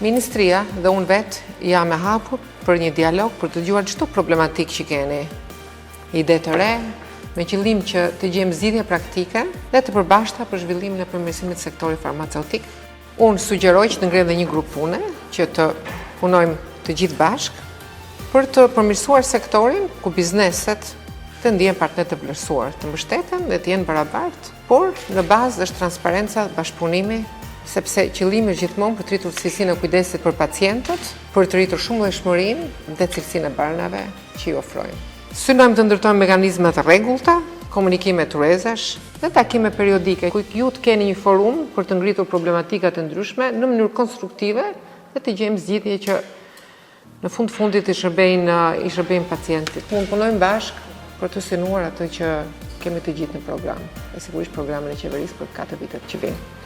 Ministria dhe unë vetë jam e hapur për një dialog për të dëgjuar çdo problematik që keni. Ide të re, me qëllim që të gjejmë zgjidhje praktike dhe të përbashkëta për zhvillimin e përmirësimit të sektorit farmaceutik. Unë sugjeroj që të ngrehem dhe një grup pune, që të punojmë të gjithë bashkë për të përmirësuar sektorin ku bizneset të ndihen partner të vlerësuar, të mbështeten dhe të jenë barabartë, por në bazë është transparenca dhe bashkëpunimi, sepse qëllimi është gjithmonë për të rritur cilësinë e kujdesit për pacientët, për të rritur shumëllojshmërinë dhe cilësinë e barnave që i ofrojmë. Synojmë të ndërtojmë mekanizma të rregullta, komunikime turezash dhe takime periodike ku ju të keni një forum për të ngritur problematika të ndryshme në mënyrë konstruktive dhe të gjejmë zgjidhje që në fundit i shërbejnë pacientit. Mund punojmë bashkë për të synuar atë që kemi të gjithë në program, dhe sigurisht programin e qeverisë për 4 vitet që vinë.